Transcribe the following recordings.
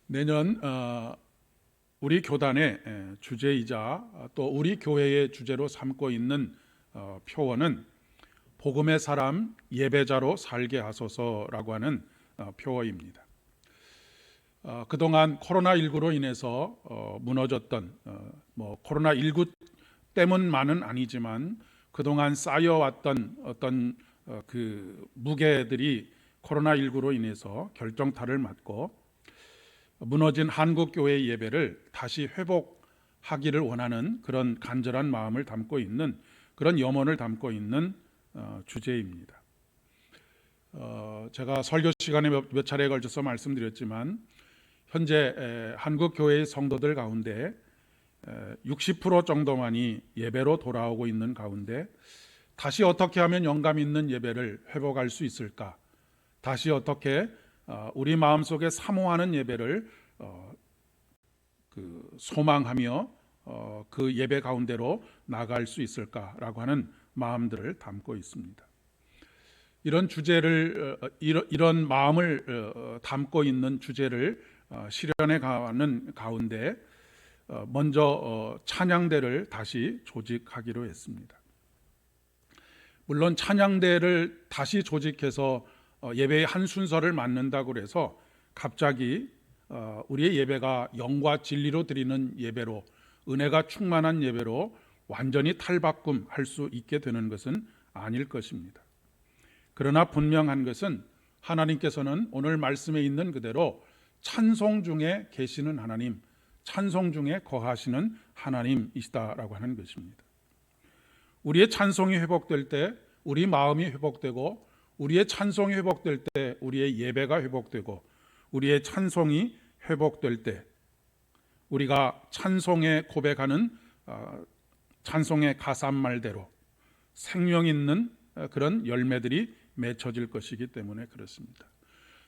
내년 우리 교단의 주제이자 또 우리 교회의 주제로 삼고 있는 표어는 복음의 사람 예배자로 살게 하소서라고 하는 표어입니다. 그동안 코로나19로 인해서 무너졌던 코로나19 때문만은 아니지만 그동안 쌓여왔던 어떤 그 무게들이 코로나19로 인해서 결정타를 맞고 무너진 한국교회의 예배를 다시 회복하기를 원하는 그런 간절한 마음을 담고 있는 그런 염원을 담고 있는 주제입니다. 제가 설교 시간에 몇 차례에 걸쳐서 말씀드렸지만 현재 한국교회의 성도들 가운데 60% 정도만이 예배로 돌아오고 있는 가운데 다시 어떻게 하면 영감 있는 예배를 회복할 수 있을까? 다시 어떻게 우리 마음속에 사모하는 예배를 소망하며 그 예배 가운데로 나갈 수 있을까라고 하는 마음들을 담고 있습니다. 이런 주제를 이런 마음을 담고 있는 주제를 실현해 가는 가운데 먼저 찬양대를 다시 조직하기로 했습니다. 물론 찬양대를 다시 조직해서 예배의 한 순서를 맡는다고 해서 갑자기 우리의 예배가 영과 진리로 드리는 예배로 은혜가 충만한 예배로 완전히 탈바꿈할 수 있게 되는 것은 아닐 것입니다. 그러나 분명한 것은 하나님께서는 오늘 말씀에 있는 그대로 찬송 중에 계시는 하나님, 찬송 중에 거하시는 하나님이시다라고 하는 것입니다. 우리의 찬송이 회복될 때 우리 마음이 회복되고 우리의 찬송이 회복될 때 우리의 예배가 회복되고 우리의 찬송이 회복될 때 우리가 찬송에 고백하는 찬송의 가사말대로 생명 있는 그런 열매들이 맺혀질 것이기 때문에 그렇습니다.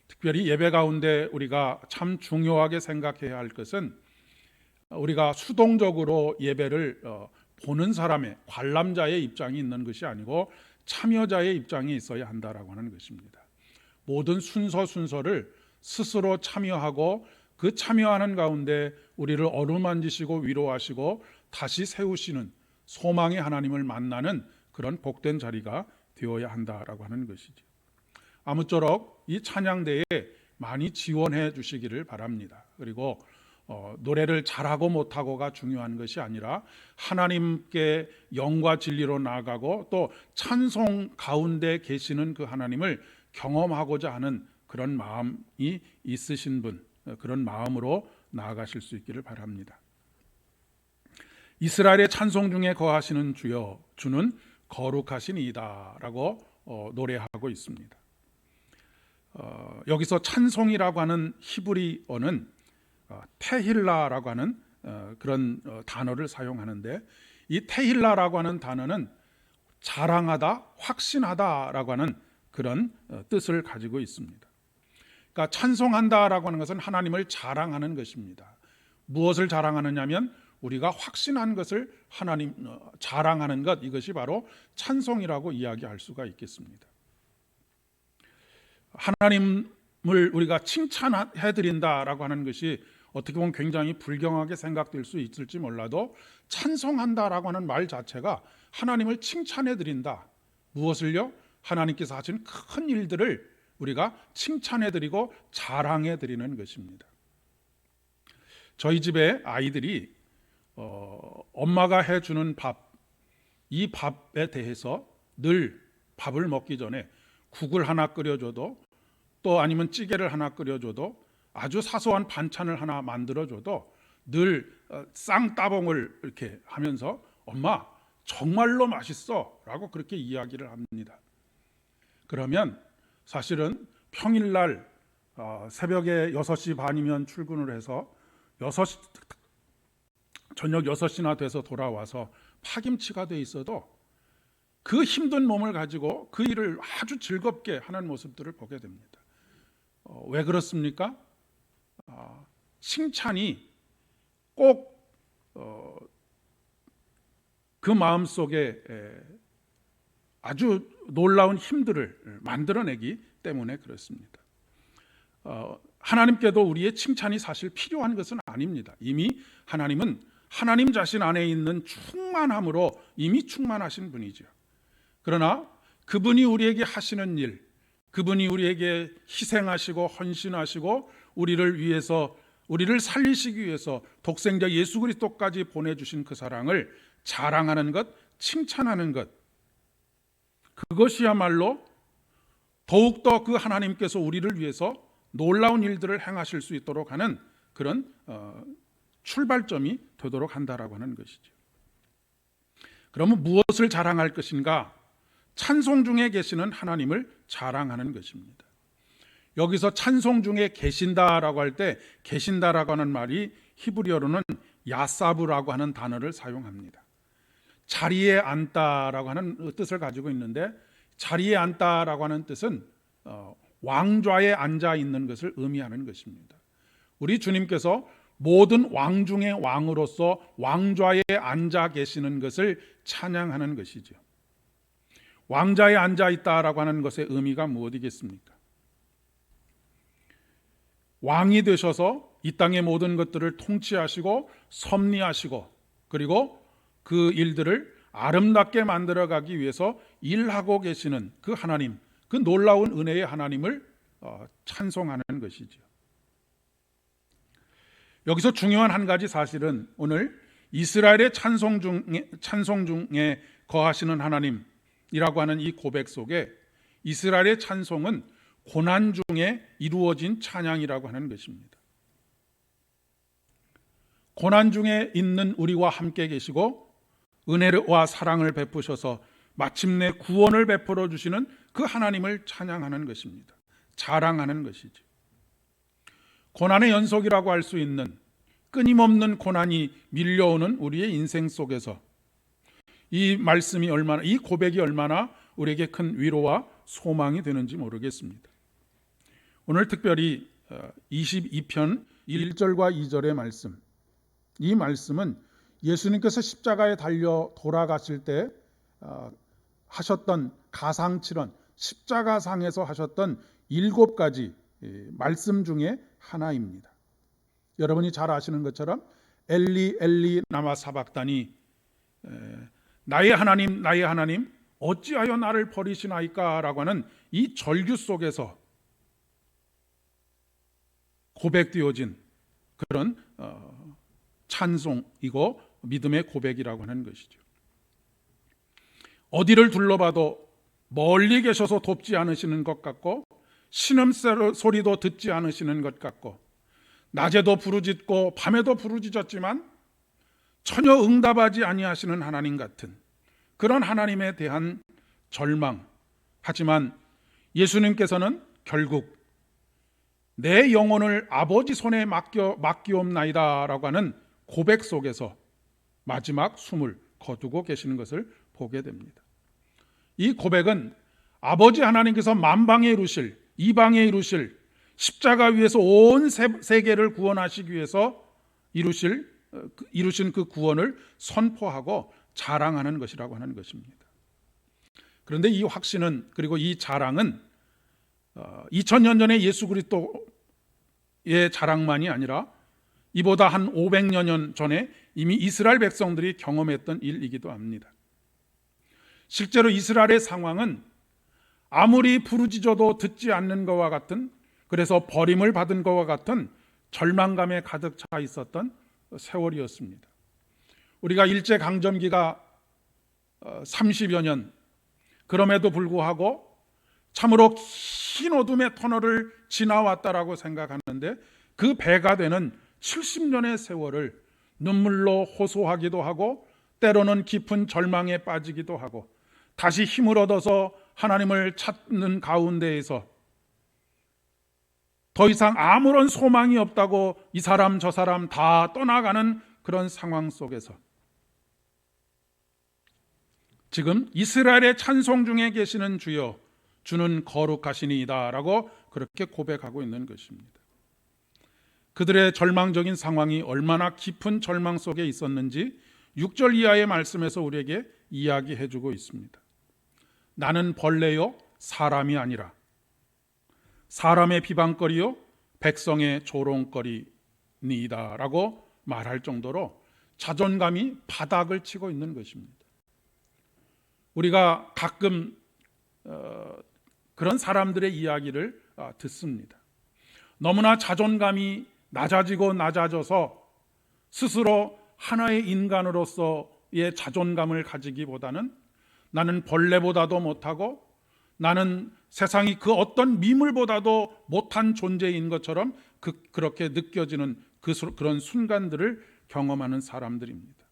특별히 예배 가운데 우리가 참 중요하게 생각해야 할 것은 우리가 수동적으로 예배를 보는 사람의 관람자의 입장이 있는 것이 아니고 참여자의 입장이 있어야 한다라고 하는 것입니다. 모든 순서를 스스로 참여하고 그 참여하는 가운데 우리를 어루만지시고 위로하시고 다시 세우시는 소망의 하나님을 만나는 그런 복된 자리가 되어야 한다라고 하는 것이죠. 아무쪼록 이 찬양대에 많이 지원해 주시기를 바랍니다. 그리고 노래를 잘하고 못하고가 중요한 것이 아니라 하나님께 영과 진리로 나아가고 또 찬송 가운데 계시는 그 하나님을 경험하고자 하는 그런 마음이 있으신 분, 그런 마음으로 나아가실 수 있기를 바랍니다. 이스라엘의 찬송 중에 거하시는 주여, 주는 거룩하시니이다 라고 노래하고 있습니다. 여기서 찬송이라고 하는 히브리어는 테힐라라고 하는 그런 단어를 사용하는데 이 테힐라라고 하는 단어는 자랑하다, 확신하다라고 하는 그런 뜻을 가지고 있습니다. 그러니까 찬송한다라고 하는 것은 하나님을 자랑하는 것입니다. 무엇을 자랑하느냐면 우리가 확신한 것을 하나님 자랑하는 것, 이것이 바로 찬송이라고 이야기할 수가 있겠습니다. 하나님을 우리가 칭찬해 드린다라고 하는 것이 어떻게 보면 굉장히 불경하게 생각될 수 있을지 몰라도 찬송한다라고 하는 말 자체가 하나님을 칭찬해 드린다. 무엇을요? 하나님께서 하신 큰 일들을 우리가 칭찬해 드리고 자랑해 드리는 것입니다. 저희 집에 아이들이 엄마가 해주는 밥, 이 밥에 대해서 늘 밥을 먹기 전에 국을 하나 끓여줘도 또 아니면 찌개를 하나 끓여줘도 아주 사소한 반찬을 하나 만들어줘도 늘 쌍따봉을 이렇게 하면서 엄마 정말로 맛있어 라고 그렇게 이야기를 합니다. 그러면 사실은 평일날 새벽에 6시 반이면 출근을 해서 저녁 6시나 돼서 돌아와서 파김치가 돼 있어도 그 힘든 몸을 가지고 그 일을 아주 즐겁게 하는 모습들을 보게 됩니다. 왜 그렇습니까? 칭찬이 꼭 그 마음속에 아주 놀라운 힘들을 만들어내기 때문에 그렇습니다. 하나님께도 우리의 칭찬이 사실 필요한 것은 아닙니다. 이미 하나님은 하나님 자신 안에 있는 충만함으로 이미 충만하신 분이죠. 그러나 그분이 우리에게 하시는 일, 그분이 우리에게 희생하시고 헌신하시고 우리를 위해서, 우리를 살리시기 위해서 독생자 예수 그리스도까지 보내주신 그 사랑을 자랑하는 것, 칭찬하는 것, 그것이야말로 더욱더 그 하나님께서 우리를 위해서 놀라운 일들을 행하실 수 있도록 하는 그런 출발점이 되도록 한다라고 하는 것이죠. 그러면 무엇을 자랑할 것인가? 찬송 중에 계시는 하나님을 자랑하는 것입니다. 여기서 찬송 중에 계신다라고 할 때 계신다라고 하는 말이 히브리어로는 야사브라고 하는 단어를 사용합니다. 자리에 앉다라고 하는 뜻을 가지고 있는데, 자리에 앉다라고 하는 뜻은 왕좌에 앉아 있는 것을 의미하는 것입니다. 우리 주님께서 모든 왕 중의 왕으로서 왕좌에 앉아 계시는 것을 찬양하는 것이죠. 왕좌에 앉아 있다라고 하는 것의 의미가 무엇이겠습니까? 왕이 되셔서 이 땅의 모든 것들을 통치하시고 섭리하시고 그리고 그 일들을 아름답게 만들어가기 위해서 일하고 계시는 그 하나님, 그 놀라운 은혜의 하나님을 찬송하는 것이죠. 여기서 중요한 한 가지 사실은 오늘 이스라엘의 찬송 중에 거하시는 하나님이라고 하는 이 고백 속에 이스라엘의 찬송은 고난 중에 이루어진 찬양이라고 하는 것입니다. 고난 중에 있는 우리와 함께 계시고 은혜와 사랑을 베푸셔서 마침내 구원을 베풀어 주시는 그 하나님을 찬양하는 것입니다. 자랑하는 것이죠. 고난의 연속이라고 할 수 있는 끊임없는 고난이 밀려오는 우리의 인생 속에서 이 말씀이 얼마나, 이 고백이 얼마나 우리에게 큰 위로와 소망이 되는지 모르겠습니다. 오늘 특별히 22편 1절과 2절의 말씀, 이 말씀은 예수님께서 십자가에 달려 돌아가실 때 하셨던 가상칠언, 십자가상에서 하셨던 7가지 말씀 중에 하나입니다. 여러분이 잘 아시는 것처럼 엘리 엘리 라마 사박다니, 나의 하나님 나의 하나님 어찌하여 나를 버리시나이까 라고 하는 이 절규 속에서 고백되어진 그런 찬송이고 믿음의 고백이라고 하는 것이죠. 어디를 둘러봐도 멀리 계셔서 돕지 않으시는 것 같고 신음소리도 듣지 않으시는 것 같고 낮에도 부르짖고 밤에도 부르짖었지만 전혀 응답하지 아니하시는 하나님 같은 그런 하나님에 대한 절망, 하지만 예수님께서는 결국 내 영혼을 아버지 손에 맡기옵나이다 라고 하는 고백 속에서 마지막 숨을 거두고 계시는 것을 보게 됩니다. 이 고백은 아버지 하나님께서 만방에 이루실, 이방에 이루실, 십자가 위에서 온 세계를 구원하시기 위해서 이루신 그 구원을 선포하고 자랑하는 것이라고 하는 것입니다. 그런데 이 확신은, 그리고 이 자랑은 2000년 전에 예수 그리스도의 자랑만이 아니라 이보다 한 500여 년 전에 이미 이스라엘 백성들이 경험했던 일이기도 합니다. 실제로 이스라엘의 상황은 아무리 부르짖어도 듣지 않는 것과 같은, 그래서 버림을 받은 것과 같은 절망감에 가득 차 있었던 세월이었습니다. 우리가 일제강점기가 30여 년, 그럼에도 불구하고 참으로 흰 어둠의 터널을 지나왔다라고 생각하는데 그 배가 되는 70년의 세월을 눈물로 호소하기도 하고 때로는 깊은 절망에 빠지기도 하고 다시 힘을 얻어서 하나님을 찾는 가운데에서 더 이상 아무런 소망이 없다고 이 사람 저 사람 다 떠나가는 그런 상황 속에서 지금 이스라엘의 찬송 중에 계시는 주여 주는 거룩하시니이다 라고 그렇게 고백하고 있는 것입니다. 그들의 절망적인 상황이 얼마나 깊은 절망 속에 있었는지 6절 이하의 말씀에서 우리에게 이야기해주고 있습니다. 나는 벌레요 사람이 아니라 사람의 비방거리요 백성의 조롱거리니이다라고 말할 정도로 자존감이 바닥을 치고 있는 것입니다. 우리가 가끔 그런 사람들의 이야기를 듣습니다. 너무나 자존감이 낮아져서 스스로 하나의 인간으로서의 자존감을 가지기보다는 나는 벌레보다도 못하고 나는 세상이 그 어떤 미물보다도 못한 존재인 것처럼 그렇게 느껴지는 그런 순간들을 경험하는 사람들입니다.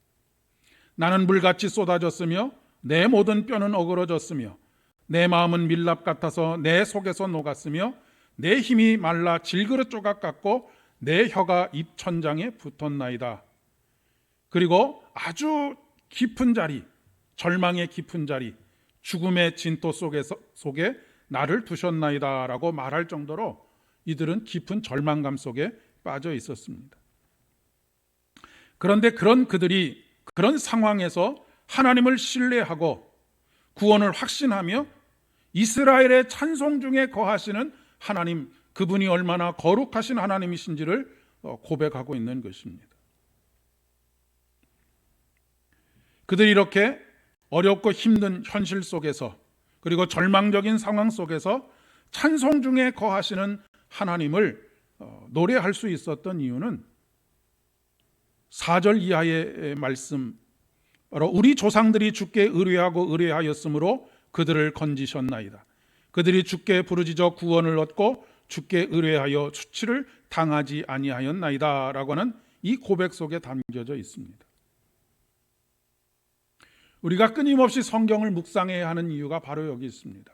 나는 물같이 쏟아졌으며 내 모든 뼈는 어그러졌으며 내 마음은 밀랍 같아서 내 속에서 녹았으며 내 힘이 말라 질그릇 조각 같고 내 혀가 입천장에 붙었나이다. 그리고 아주 깊은 자리, 절망의 깊은 자리, 죽음의 진토 속에 나를 두셨나이다 라고 말할 정도로 이들은 깊은 절망감 속에 빠져 있었습니다. 그런데 그들이 그런 상황에서 하나님을 신뢰하고 구원을 확신하며 이스라엘의 찬송 중에 거하시는 하나님, 그분이 얼마나 거룩하신 하나님이신지를 고백하고 있는 것입니다. 그들이 이렇게 어렵고 힘든 현실 속에서 그리고 절망적인 상황 속에서 찬송 중에 거하시는 하나님을 노래할 수 있었던 이유는 4절 이하의 말씀, 바로 우리 조상들이 주께 의뢰하였으므로 그들을 건지셨나이다. 그들이 주께 부르짖어 구원을 얻고 주께 의뢰하여 수치를 당하지 아니하였나이다 라고 하는 이 고백 속에 담겨져 있습니다. 우리가 끊임없이 성경을 묵상해야 하는 이유가 바로 여기 있습니다.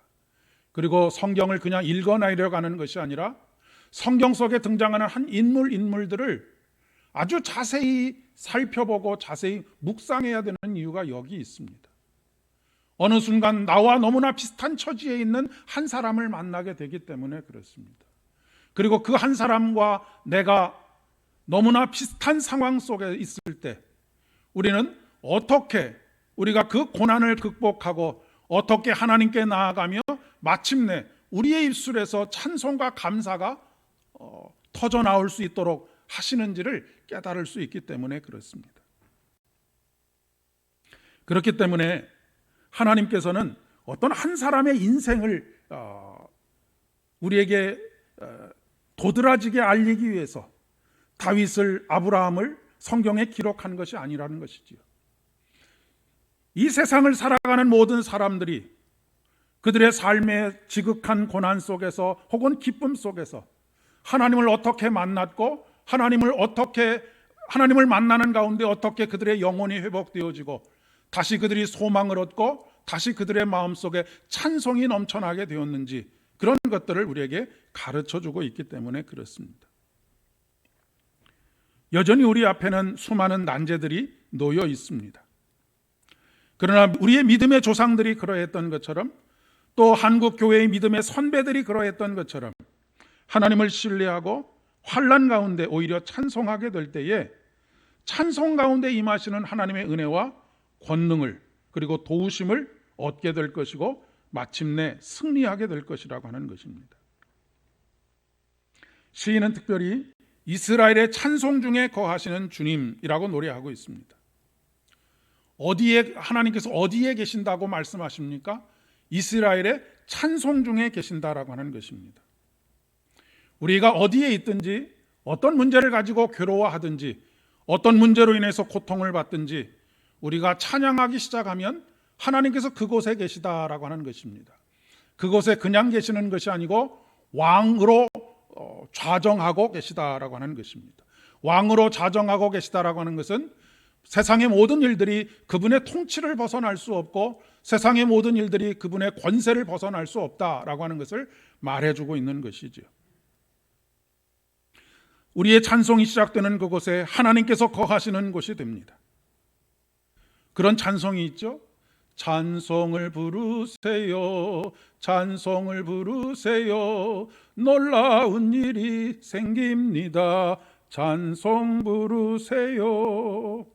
그리고 성경을 그냥 읽어내려고 하는 것이 아니라 성경 속에 등장하는 한 인물들을 아주 자세히 살펴보고 자세히 묵상해야 되는 이유가 여기 있습니다. 어느 순간 나와 너무나 비슷한 처지에 있는 한 사람을 만나게 되기 때문에 그렇습니다. 그리고 그 한 사람과 내가 너무나 비슷한 상황 속에 있을 때 우리는 어떻게 우리가 그 고난을 극복하고 어떻게 하나님께 나아가며 마침내 우리의 입술에서 찬송과 감사가 터져 나올 수 있도록 하시는지를 깨달을 수 있기 때문에 그렇습니다. 그렇기 때문에 하나님께서는 어떤 한 사람의 인생을 우리에게 도드라지게 알리기 위해서 다윗을, 아브라함을 성경에 기록한 것이 아니라는 것이지요. 이 세상을 살아가는 모든 사람들이 그들의 삶의 지극한 고난 속에서 혹은 기쁨 속에서 하나님을 어떻게 만났고 하나님을 만나는 가운데 어떻게 그들의 영혼이 회복되어지고 다시 그들이 소망을 얻고 다시 그들의 마음속에 찬송이 넘쳐나게 되었는지 그런 것들을 우리에게 가르쳐주고 있기 때문에 그렇습니다. 여전히 우리 앞에는 수많은 난제들이 놓여 있습니다. 그러나 우리의 믿음의 조상들이 그러했던 것처럼 또 한국 교회의 믿음의 선배들이 그러했던 것처럼 하나님을 신뢰하고 환난 가운데 오히려 찬송하게 될 때에 찬송 가운데 임하시는 하나님의 은혜와 권능을 그리고 도우심을 얻게 될 것이고 마침내 승리하게 될 것이라고 하는 것입니다. 시인은 특별히 이스라엘의 찬송 중에 거하시는 주님이라고 노래하고 있습니다. 하나님께서 어디에 계신다고 말씀하십니까? 이스라엘의 찬송 중에 계신다라고 하는 것입니다. 우리가 어디에 있든지 어떤 문제를 가지고 괴로워하든지 어떤 문제로 인해서 고통을 받든지 우리가 찬양하기 시작하면 하나님께서 그곳에 계시다라고 하는 것입니다. 그곳에 그냥 계시는 것이 아니고 왕으로 좌정하고 계시다라고 하는 것입니다. 왕으로 좌정하고 계시다라고 하는 것은 세상의 모든 일들이 그분의 통치를 벗어날 수 없고 세상의 모든 일들이 그분의 권세를 벗어날 수 없다라고 하는 것을 말해주고 있는 것이죠. 우리의 찬송이 시작되는 그곳에 하나님께서 거하시는 곳이 됩니다. 그런 찬송이 있죠. 찬송을 부르세요, 찬송을 부르세요, 놀라운 일이 생깁니다, 찬송 부르세요.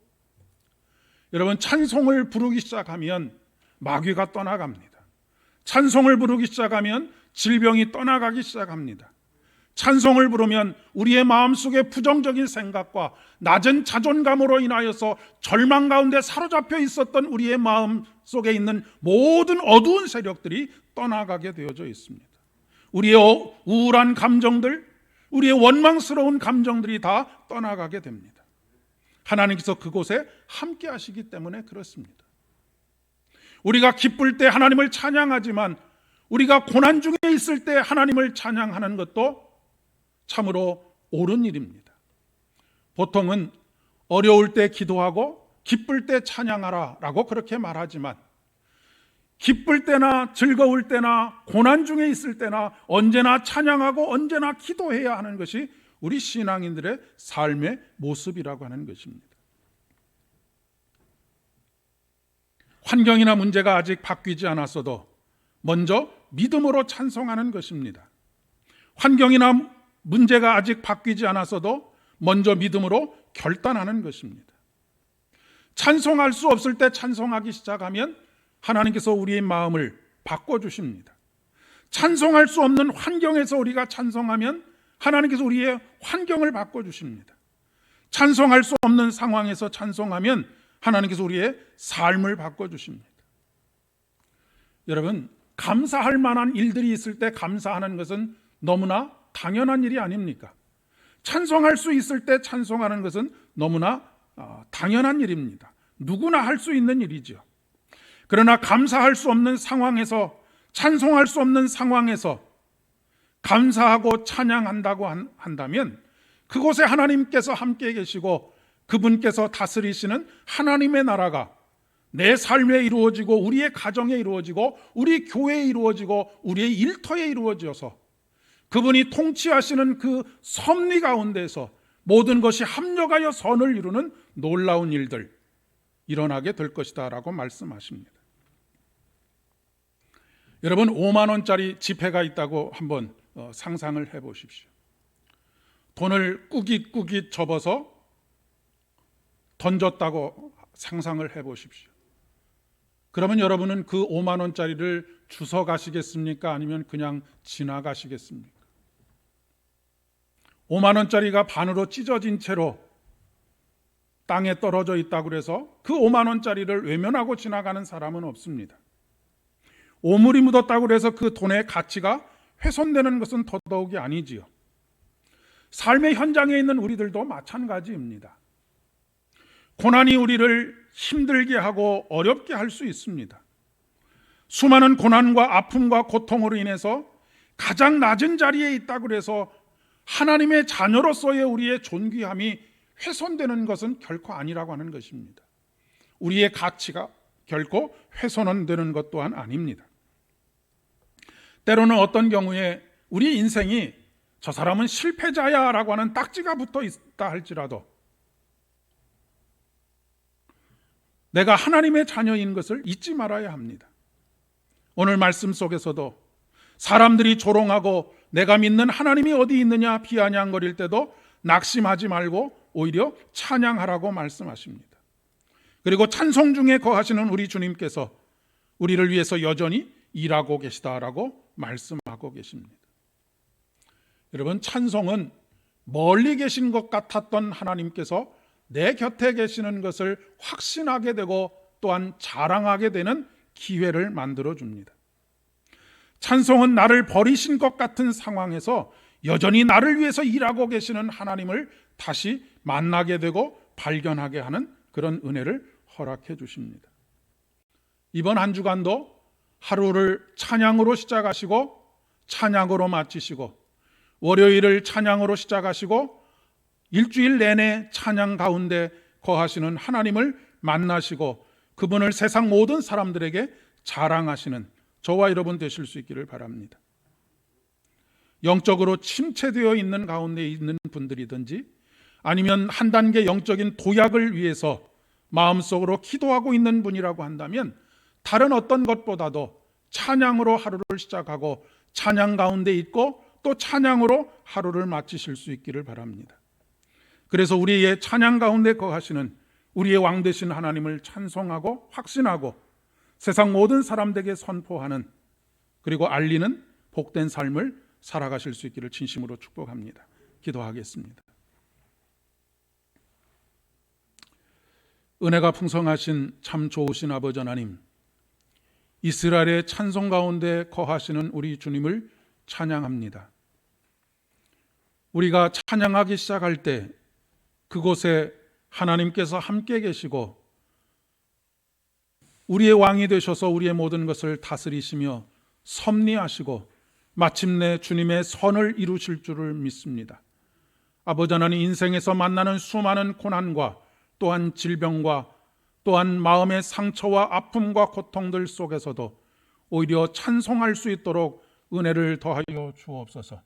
여러분, 찬송을 부르기 시작하면 마귀가 떠나갑니다. 찬송을 부르기 시작하면 질병이 떠나가기 시작합니다. 찬송을 부르면 우리의 마음속에 부정적인 생각과 낮은 자존감으로 인하여서 절망 가운데 사로잡혀 있었던 우리의 마음 속에 있는 모든 어두운 세력들이 떠나가게 되어져 있습니다. 우리의 우울한 감정들, 우리의 원망스러운 감정들이 다 떠나가게 됩니다. 하나님께서 그곳에 함께 하시기 때문에 그렇습니다. 우리가 기쁠 때 하나님을 찬양하지만 우리가 고난 중에 있을 때 하나님을 찬양하는 것도 참으로 옳은 일입니다. 보통은 어려울 때 기도하고 기쁠 때 찬양하라 라고 그렇게 말하지만, 기쁠 때나 즐거울 때나 고난 중에 있을 때나 언제나 찬양하고 언제나 기도해야 하는 것이 우리 신앙인들의 삶의 모습이라고 하는 것입니다. 환경이나 문제가 아직 바뀌지 않았어도 먼저 믿음으로 찬송하는 것입니다. 환경이나 문제가 아직 바뀌지 않았어도 먼저 믿음으로 결단하는 것입니다. 찬송할 수 없을 때 찬송하기 시작하면 하나님께서 우리의 마음을 바꿔주십니다. 찬송할 수 없는 환경에서 우리가 찬송하면 하나님께서 우리의 환경을 바꿔주십니다. 찬송할 수 없는 상황에서 찬송하면 하나님께서 우리의 삶을 바꿔주십니다. 여러분, 감사할 만한 일들이 있을 때 감사하는 것은 너무나 당연한 일이 아닙니까? 찬송할 수 있을 때 찬송하는 것은 너무나 당연한 일입니다. 누구나 할 수 있는 일이죠. 그러나 감사할 수 없는 상황에서, 찬송할 수 없는 상황에서 감사하고 찬양한다고 한다면 그곳에 하나님께서 함께 계시고 그분께서 다스리시는 하나님의 나라가 내 삶에 이루어지고 우리의 가정에 이루어지고 우리 교회에 이루어지고 우리의 일터에 이루어져서 그분이 통치하시는 그 섭리 가운데서 모든 것이 합력하여 선을 이루는 놀라운 일들 일어나게 될 것이다 라고 말씀하십니다. 여러분, 5만 원짜리 지폐가 있다고 한번 상상을 해보십시오. 돈을 꾸깃꾸깃 접어서 던졌다고 상상을 해보십시오. 그러면 여러분은 그 5만 원짜리를 주워 가시겠습니까? 아니면 그냥 지나가시겠습니까? 5만 원짜리가 반으로 찢어진 채로 땅에 떨어져 있다고 해서 그 5만 원짜리를 외면하고 지나가는 사람은 없습니다. 오물이 묻었다고 해서 그 돈의 가치가 훼손되는 것은 더더욱이 아니지요. 삶의 현장에 있는 우리들도 마찬가지입니다. 고난이 우리를 힘들게 하고 어렵게 할 수 있습니다. 수많은 고난과 아픔과 고통으로 인해서 가장 낮은 자리에 있다고 해서 하나님의 자녀로서의 우리의 존귀함이 훼손되는 것은 결코 아니라고 하는 것입니다. 우리의 가치가 결코 훼손은 되는 것 또한 아닙니다. 때로는 어떤 경우에 우리 인생이 저 사람은 실패자야 라고 하는 딱지가 붙어 있다 할지라도 내가 하나님의 자녀인 것을 잊지 말아야 합니다. 오늘 말씀 속에서도 사람들이 조롱하고 내가 믿는 하나님이 어디 있느냐 비아냥거릴 때도 낙심하지 말고 오히려 찬양하라고 말씀하십니다. 그리고 찬송 중에 거하시는 우리 주님께서 우리를 위해서 여전히 일하고 계시다라고 말씀하고 계십니다. 여러분, 찬송은 멀리 계신 것 같았던 하나님께서 내 곁에 계시는 것을 확신하게 되고 또한 자랑하게 되는 기회를 만들어 줍니다. 찬송은 나를 버리신 것 같은 상황에서 여전히 나를 위해서 일하고 계시는 하나님을 다시 만나게 되고 발견하게 하는 그런 은혜를 허락해 주십니다. 이번 한 주간도 하루를 찬양으로 시작하시고 찬양으로 마치시고 월요일을 찬양으로 시작하시고 일주일 내내 찬양 가운데 거하시는 하나님을 만나시고 그분을 세상 모든 사람들에게 자랑하시는 저와 여러분 되실 수 있기를 바랍니다. 영적으로 침체되어 있는 가운데 있는 분들이든지 아니면 한 단계 영적인 도약을 위해서 마음속으로 기도하고 있는 분이라고 한다면 다른 어떤 것보다도 찬양으로 하루를 시작하고 찬양 가운데 있고 또 찬양으로 하루를 마치실 수 있기를 바랍니다. 그래서 우리의 찬양 가운데 거하시는 우리의 왕 되신 하나님을 찬송하고 확신하고 세상 모든 사람들에게 선포하는 그리고 알리는 복된 삶을 살아가실 수 있기를 진심으로 축복합니다. 기도하겠습니다. 은혜가 풍성하신 참 좋으신 아버지 하나님, 이스라엘의 찬송 가운데 거하시는 우리 주님을 찬양합니다. 우리가 찬양하기 시작할 때 그곳에 하나님께서 함께 계시고 우리의 왕이 되셔서 우리의 모든 것을 다스리시며 섭리하시고 마침내 주님의 선을 이루실 줄을 믿습니다. 아버지 하나님, 인생에서 만나는 수많은 고난과 또한 질병과 또한 마음의 상처와 아픔과 고통들 속에서도 오히려 찬송할 수 있도록 은혜를 더하여 주옵소서.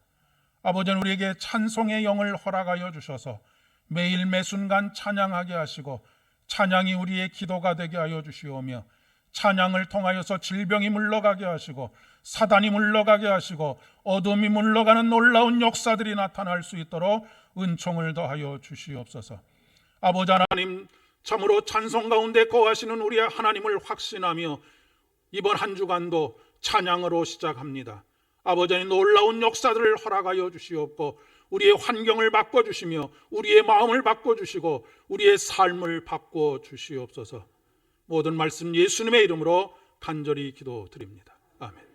아버지는 우리에게 찬송의 영을 허락하여 주셔서 매일 매순간 찬양하게 하시고 찬양이 우리의 기도가 되게 하여 주시오며 찬양을 통하여서 질병이 물러가게 하시고 사단이 물러가게 하시고 어둠이 물러가는 놀라운 역사들이 나타날 수 있도록 은총을 더하여 주시옵소서. 아버지 하나님, 참으로 찬송 가운데 거하시는 우리의 하나님을 확신하며 이번 한 주간도 찬양으로 시작합니다. 아버지 하나님, 놀라운 역사들을 허락하여 주시옵고 우리의 환경을 바꿔주시며 우리의 마음을 바꿔주시고 우리의 삶을 바꿔주시옵소서. 모든 말씀 예수님의 이름으로 간절히 기도드립니다. 아멘.